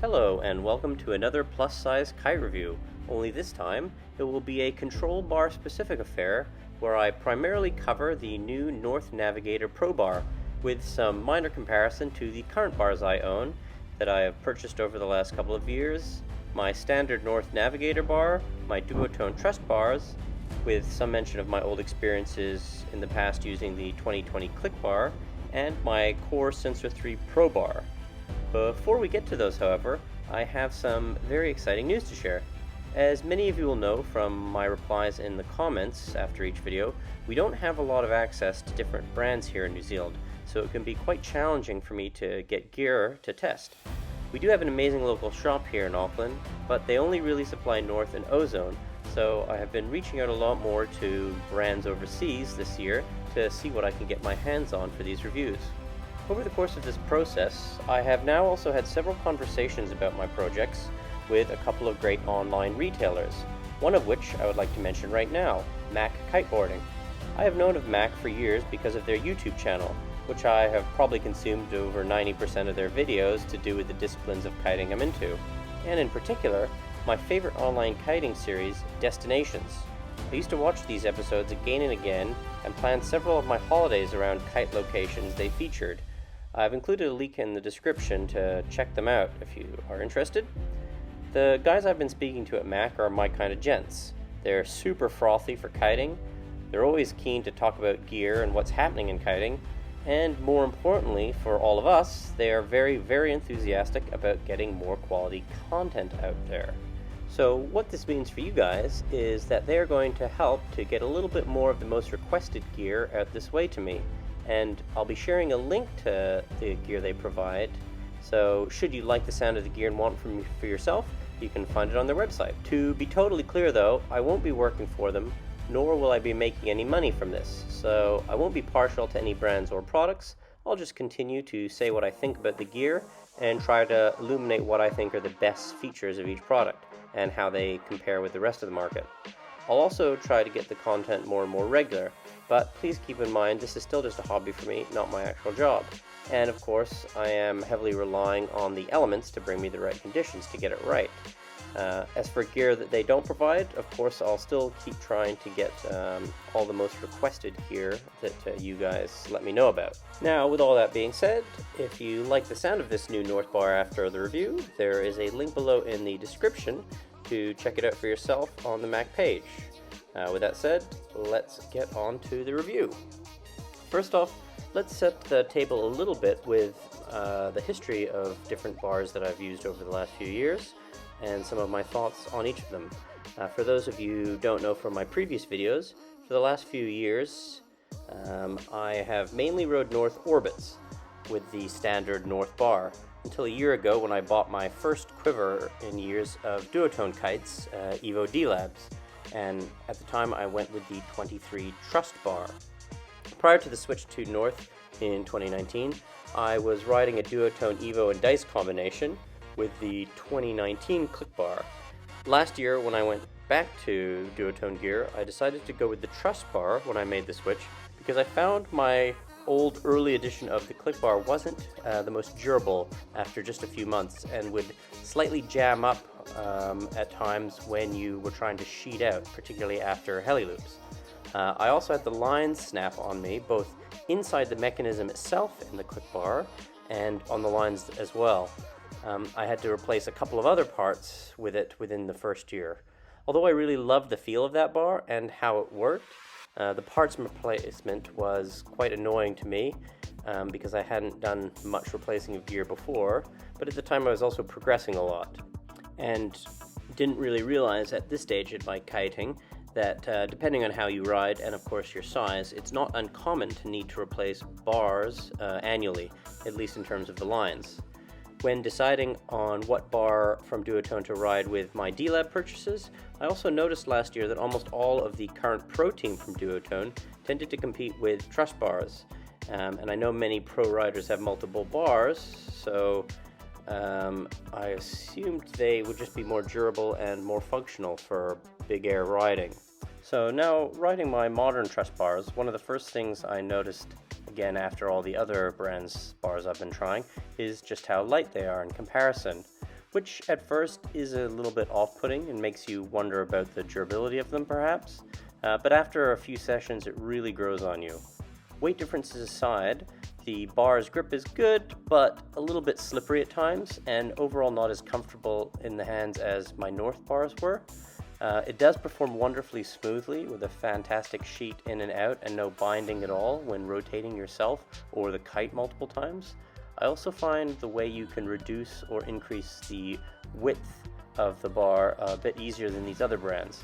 Hello and welcome to another plus-size kite review, only this time it will be a control bar specific affair where I primarily cover the new North Navigator Pro Bar with some minor comparison to the current bars I own that I have purchased over the last couple of years, my standard North Navigator bar, my Duotone Trust bars, with some mention of my old experiences in the past using the 2020 Click bar, and my Core Sensor 3 Pro bar. Before we get to those, however, I have some very exciting news to share. As many of you will know from my replies in the comments after each video, we don't have a lot of access to different brands here in New Zealand, so it can be quite challenging for me to get gear to test. We do have an amazing local shop here in Auckland, but they only really supply North and Ozone, so I have been reaching out a lot more to brands overseas this year to see what I can get my hands on for these reviews. Over the course of this process, I have now also had several conversations about my projects with a couple of great online retailers, one of which I would like to mention right now, MacKiteboarding. I have known of Mac for years because of their YouTube channel, which I have probably consumed over 90% of their videos to do with the disciplines of kiting I'm into, and in particular, my favorite online kiting series, Destinations. I used to watch these episodes again and again and planned several of my holidays around kite locations they featured. I've included a link in the description to check them out if you are interested. The guys I've been speaking to at Mac are my kind of gents. They're super frothy for kiting, they're always keen to talk about gear and what's happening in kiting, and more importantly for all of us, they are very, very enthusiastic about getting more quality content out there. So what this means for you guys is that they're going to help to get a little bit more of the most requested gear out this way to me. And I'll be sharing a link to the gear they provide, so should you like the sound of the gear and want it for yourself, you can find it on their website. To be totally clear though, I won't be working for them, nor will I be making any money from this, so I won't be partial to any brands or products. I'll just continue to say what I think about the gear and try to illuminate what I think are the best features of each product and how they compare with the rest of the market. I'll also try to get the content more and more regular, but please keep in mind this is still just a hobby for me, not my actual job. And of course, I am heavily relying on the elements to bring me the right conditions to get it right. As for gear that they don't provide, of course I'll still keep trying to get all the most requested gear that you guys let me know about. Now, with all that being said, if you like the sound of this new North Bar after the review, there is a link below in the description to check it out for yourself on the Mac page. With that said, let's get on to the review. First off, let's set the table a little bit with the history of different bars that I've used over the last few years and some of my thoughts on each of them. For those of you who don't know from my previous videos, for the last few years I have mainly rode North Orbits with the standard North bar until a year ago when I bought my first quiver in years of Duotone kites, Evo D-Labs, and at the time I went with the 23 Trust bar. Prior to the switch to North in 2019, I was riding a Duotone Evo and Dice combination with the 2019 Click bar. Last year when I went back to Duotone gear, I decided to go with the Trust bar when I made the switch because I found my old early edition of the Click bar wasn't the most durable after just a few months and would slightly jam up at times when you were trying to sheet out, particularly after heli loops. I also had the lines snap on me, both inside the mechanism itself in the Click bar and on the lines as well. I had to replace a couple of other parts with it within the first year. Although I really loved the feel of that bar and how it worked, the parts replacement was quite annoying to me because I hadn't done much replacing of gear before, but at the time I was also progressing a lot and didn't really realize at this stage in my kiting that depending on how you ride and of course your size, it's not uncommon to need to replace bars annually, at least in terms of the lines. When deciding on what bar from Duotone to ride with my D-Lab purchases, I also noticed last year that almost all of the current pro team from Duotone tended to compete with Trust bars. And I know many pro riders have multiple bars, so I assumed they would just be more durable and more functional for big air riding. So now, riding my modern Trust bars, one of the first things I noticed again after all the other brands bars I've been trying is just how light they are in comparison. which at first is a little bit off-putting and makes you wonder about the durability of them perhaps, but after a few sessions it really grows on you. Weight differences aside, the bar's grip is good, but a little bit slippery at times, and overall not as comfortable in the hands as my North bars were. It does perform wonderfully smoothly with a fantastic sheet in and out and no binding at all when rotating yourself or the kite multiple times. I also find the way you can reduce or increase the width of the bar a bit easier than these other brands,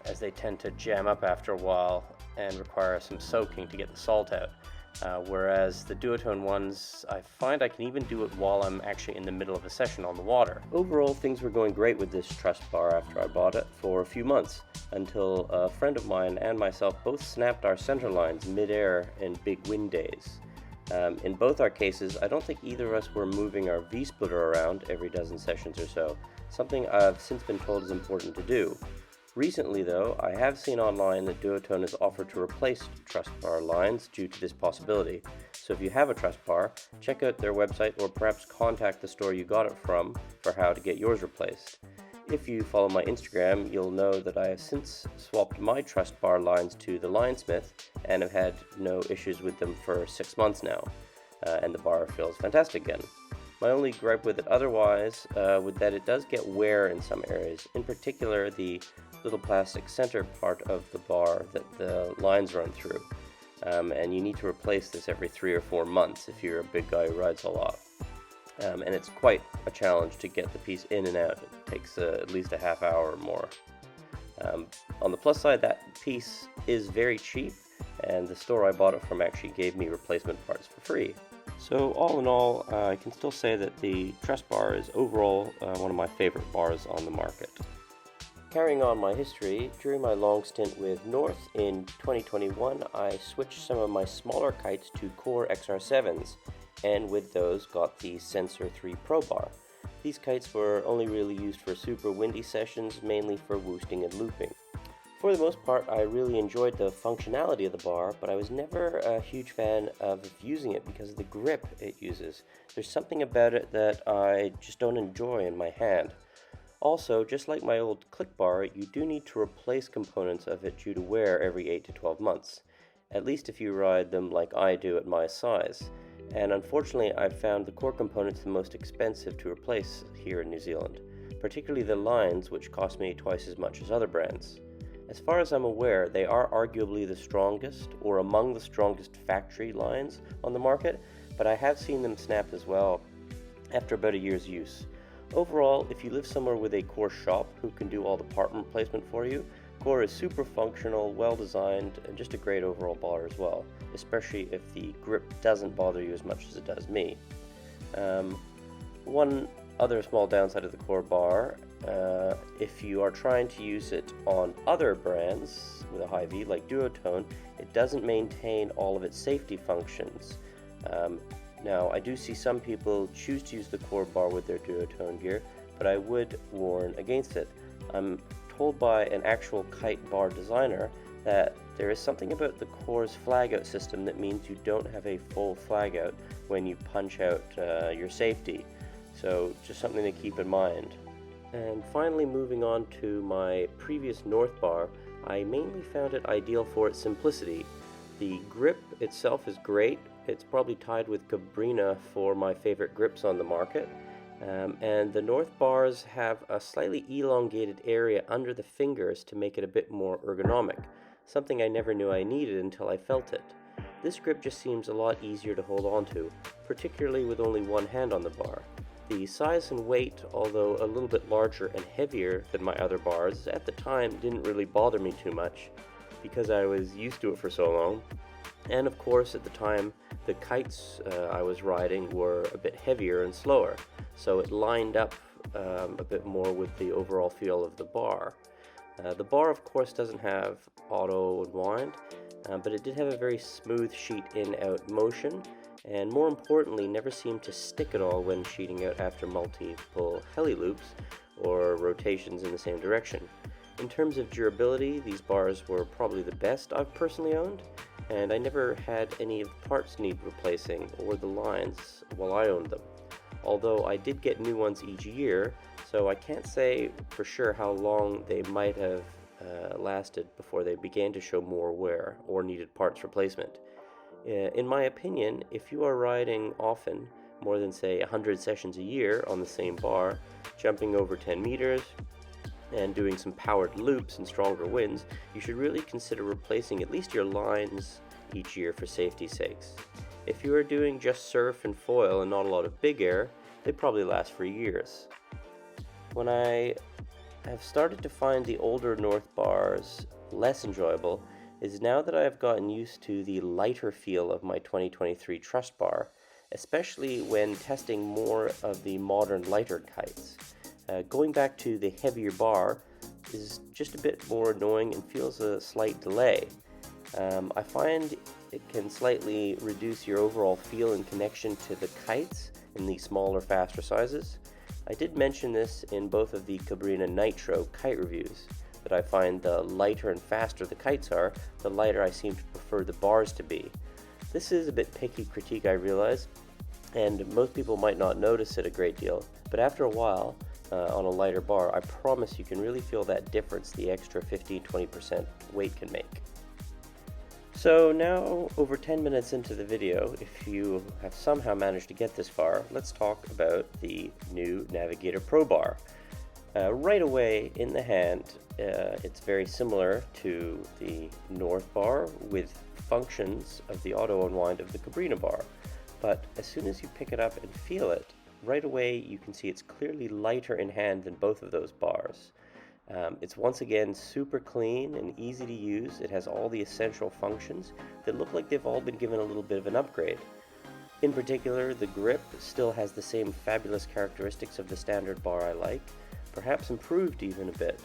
as they tend to jam up after a while and require some soaking to get the salt out. Whereas the Duotone ones, I find I can even do it while I'm actually in the middle of a session on the water. Overall, things were going great with this truss bar after I bought it for a few months, until a friend of mine and myself both snapped our center lines mid-air in big wind days. In both our cases, I don't think either of us were moving our V-splitter around every dozen sessions or so, something I've since been told is important to do. Recently though, I have seen online that Duotone has offered to replace truss bar lines due to this possibility. So if you have a truss bar, check out their website or perhaps contact the store you got it from for how to get yours replaced. If you follow my Instagram, you'll know that I have since swapped my truss bar lines to the Linesmith and have had no issues with them for 6 months now, and the bar feels fantastic again. My only gripe with it otherwise was that it does get wear in some areas, in particular the little plastic center part of the bar that the lines run through, and you need to replace this every 3 or 4 months if you're a big guy who rides a lot. And it's quite a challenge to get the piece in and out. It takes at least a half hour or more. On the plus side, that piece is very cheap, and the store I bought it from actually gave me replacement parts for free. So all in all, I can still say that the truss bar is overall one of my favorite bars on the market. Carrying on my history, during my long stint with North in 2021, I switched some of my smaller kites to Core XR7s, and with those got the Sensor 3 Pro Bar. These kites were only really used for super windy sessions, mainly for woosting and looping. For the most part, I really enjoyed the functionality of the bar, but I was never a huge fan of using it because of the grip it uses. There's something about it that I just don't enjoy in my hand. Also, just like my old click bar, you do need to replace components of it due to wear every 8 to 12 months, at least if you ride them like I do at my size. And unfortunately, I've found the core components the most expensive to replace here in New Zealand, particularly the lines, which cost me twice as much as other brands. As far as I'm aware, they are arguably the strongest or among the strongest factory lines on the market, but I have seen them snapped as well after about a year's use. Overall, if you live somewhere with a Core shop who can do all the part replacement for you, Core is super functional, well designed, and just a great overall bar as well, especially if the grip doesn't bother you as much as it does me. One other small downside of the Core bar, if you are trying to use it on other brands with a high V like Duotone, it doesn't maintain all of its safety functions. Now, I do see some people choose to use the Core bar with their Duotone gear, but I would warn against it. I'm told by an actual kite bar designer that there is something about the Core's flag out system that means you don't have a full flag out when you punch out your safety. So just something to keep in mind. And finally, moving on to my previous North bar, I mainly found it ideal for its simplicity. The grip itself is great. It's probably tied with Cabrina for my favorite grips on the market. And the North bars have a slightly elongated area under the fingers to make it a bit more ergonomic, something I never knew I needed until I felt it. This grip just seems a lot easier to hold on to, particularly with only one hand on the bar. The size and weight, although a little bit larger and heavier than my other bars, at the time didn't really bother me too much because I was used to it for so long. And of course, at the time, the kites I was riding were a bit heavier and slower, so it lined up a bit more with the overall feel of the bar. The bar, of course, doesn't have auto unwind, but it did have a very smooth sheet in-out motion, and more importantly, never seemed to stick at all when sheeting out after multiple heli loops or rotations in the same direction. In terms of durability, these bars were probably the best I've personally owned, and I never had any of the parts need replacing or the lines while I owned them. although I did get new ones each year, so I can't say for sure how long they might have lasted before they began to show more wear or needed parts replacement. In my opinion, if you are riding often, more than say 100 sessions a year on the same bar, jumping over 10 meters, and doing some powered loops and stronger winds, you should really consider replacing at least your lines each year for safety's sakes. If you are doing just surf and foil and not a lot of big air, they probably last for years. When I have started to find the older North bars less enjoyable is now that I have gotten used to the lighter feel of my 2023 Trust bar, especially when testing more of the modern lighter kites. Going back to the heavier bar is just a bit more annoying and feels a slight delay. I find it can slightly reduce your overall feel and connection to the kites in the smaller, faster sizes. I did mention this in both of the Cabrini Nitro kite reviews, that I find the lighter and faster the kites are, the lighter I seem to prefer the bars to be. This is a bit picky critique, I realize, and most people might not notice it a great deal, but after a while, on a lighter bar, I promise you can really feel that difference the extra 15-20% weight can make. So now, over 10 minutes into the video, if you have somehow managed to get this far, let's talk about the new Navigator Pro Bar. Right away in the hand, it's very similar to the North bar with functions of the auto unwind of the Cabrini bar. But as soon as you pick it up and feel it, right away you can see it's clearly lighter in hand than both of those bars. It's once again super clean and easy to use. It has all the essential functions that look like they've all been given a little bit of an upgrade. In particular, the grip still has the same fabulous characteristics of the standard bar I like, perhaps improved even a bit.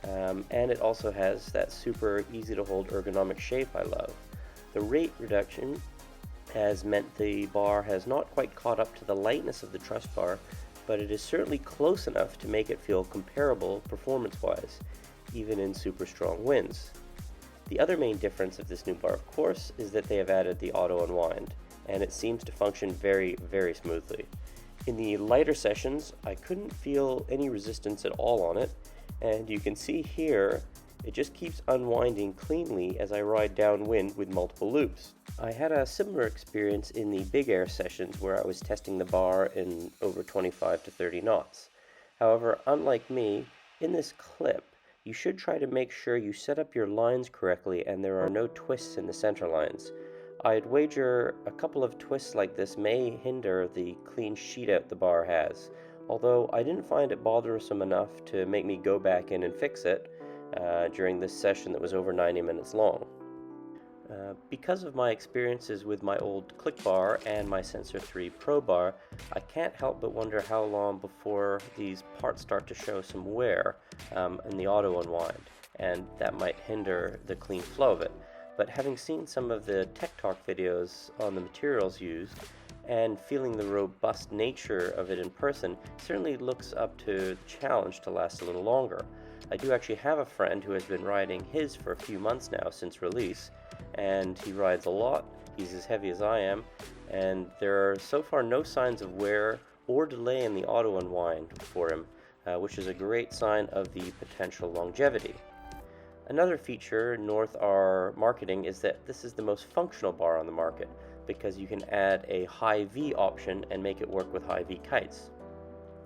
And it also has that super easy to hold ergonomic shape I love. The weight reduction has meant the bar has not quite caught up to the lightness of the Trust bar, but it is certainly close enough to make it feel comparable performance-wise, even in super strong winds. The other main difference of this new bar, of course, is that they have added the auto unwind, and it seems to function very, very smoothly. In the lighter sessions, I couldn't feel any resistance at all on it, and you can see here, it just keeps unwinding cleanly as I ride downwind with multiple loops. I had a similar experience in the big air sessions where I was testing the bar in over 25 to 30 knots. However, unlike me, in this clip, you should try to make sure you set up your lines correctly and there are no twists in the center lines. I'd wager a couple of twists like this may hinder the clean sheet out the bar has, although I didn't find it bothersome enough to make me go back in and fix it during this session that was over 90 minutes long. Because of my experiences with my old Click Bar and my Sensor 3 Pro Bar, I can't help but wonder how long before these parts start to show some wear in the auto unwind, and that might hinder the clean flow of it. But having seen some of the Tech Talk videos on the materials used, and feeling the robust nature of it in person, certainly looks up to the challenge to last a little longer. I do actually have a friend who has been riding his for a few months now since release, and he rides a lot. He's as heavy as I am, and there are so far no signs of wear or delay in the auto unwind for him, which is a great sign of the potential longevity. Another feature North are marketing is that this is the most functional bar on the market, because you can add a high V option and make it work with high V kites.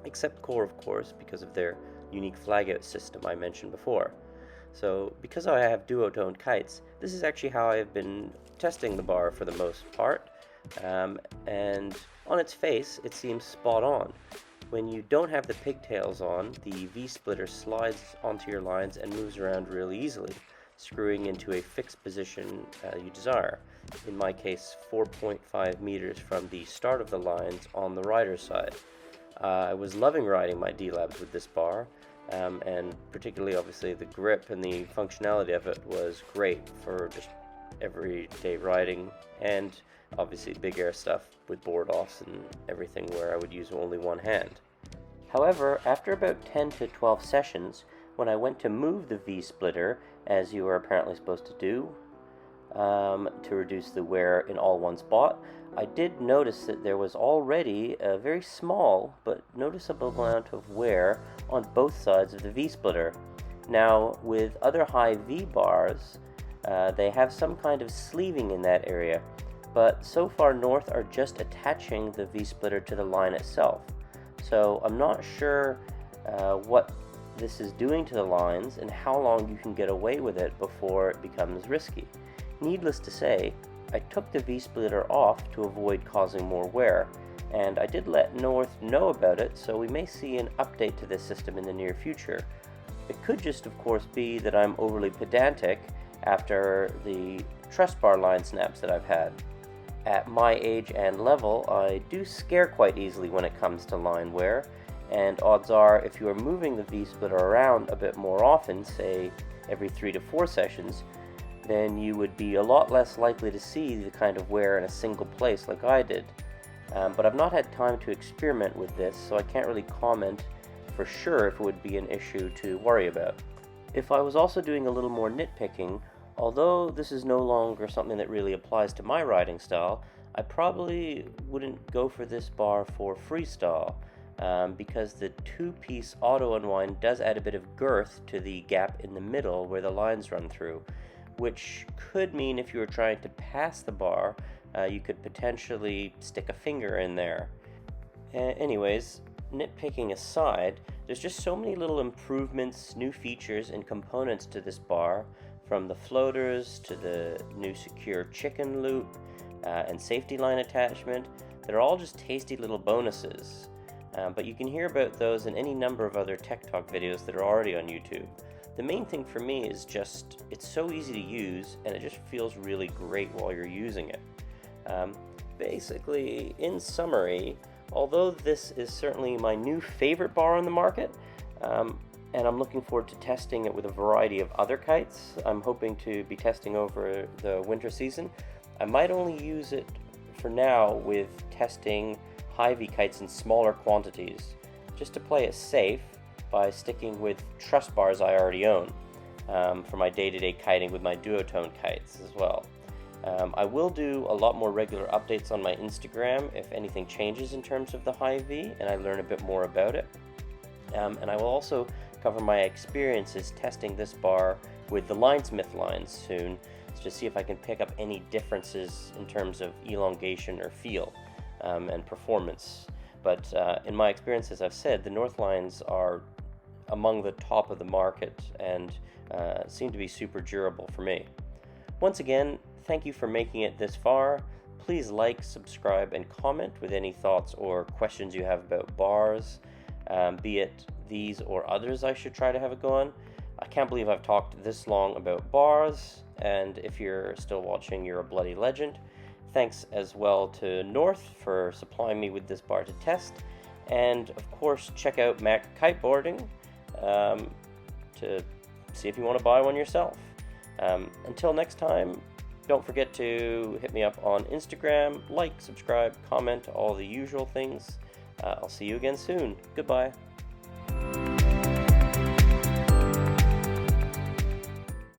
Except Core, of course, because of their unique flag-out system I mentioned before. So because I have Duotone kites, this is actually how I have been testing the bar for the most part, and on its face it seems spot on. When you don't have the pigtails on, the V-splitter slides onto your lines and moves around really easily, screwing into a fixed position you desire. In my case, 4.5 meters from the start of the lines on the rider's side. I was loving riding my D-Labs with this bar, and particularly obviously the grip and the functionality of it was great for just everyday riding, and obviously big air stuff with board offs and everything where I would use only one hand. However, after about 10 to 12 sessions, when I went to move the V-splitter, as you are apparently supposed to do, to reduce the wear in all one spot, I did notice that there was already a very small but noticeable amount of wear on both sides of the V-splitter. Now, with other high V bars, they have some kind of sleeving in that area, but so far North are just attaching the V-splitter to the line itself. So I'm not sure what this is doing to the lines and how long you can get away with it before it becomes risky. Needless to say, I took the V-splitter off to avoid causing more wear, and I did let North know about it, so we may see an update to this system in the near future. It could just, of course, be that I'm overly pedantic after the truss bar line snaps that I've had. At my age and level, I do scare quite easily when it comes to line wear, and odds are if you are moving the V-splitter around a bit more often, say every 3 to 4 sessions, then you would be a lot less likely to see the kind of wear in a single place like I did. But I've not had time to experiment with this, so I can't really comment for sure if it would be an issue to worry about. If I was also doing a little more nitpicking, although this is no longer something that really applies to my riding style, I probably wouldn't go for this bar for freestyle, because the two-piece auto unwind does add a bit of girth to the gap in the middle where the lines run through, which could mean if you were trying to pass the bar, you could potentially stick a finger in there. Anyways, nitpicking aside, there's just so many little improvements, new features, and components to this bar, from the floaters to the new secure chicken loop and safety line attachment, that are all just tasty little bonuses. But you can hear about those in any number of other Tech Talk videos that are already on YouTube. The main thing for me is just, it's so easy to use, and it just feels really great while you're using it. Basically, in summary, although this is certainly my new favorite bar on the market, and I'm looking forward to testing it with a variety of other kites I'm hoping to be testing over the winter season, I might only use it for now with testing high V kites in smaller quantities, just to play it safe by sticking with truss bars I already own for my day-to-day kiting with my Duotone kites as well. I will do a lot more regular updates on my Instagram if anything changes in terms of the high V and I learn a bit more about it. And I will also cover my experiences testing this bar with the Linesmith lines soon, to see if I can pick up any differences in terms of elongation or feel and performance. But in my experience, as I've said, the North lines are among the top of the market and seem to be super durable for me. Once again, thank you for making it this far. Please like, subscribe, and comment with any thoughts or questions you have about bars, be it these or others I should try to have a go on. I can't believe I've talked this long about bars, and if you're still watching, you're a bloody legend. Thanks as well to North for supplying me with this bar to test, and of course check out MacKiteboarding to see if you want to buy one yourself. Until next time, don't forget to hit me up on Instagram, like, subscribe, comment, all the usual things. I'll see you again soon. Goodbye.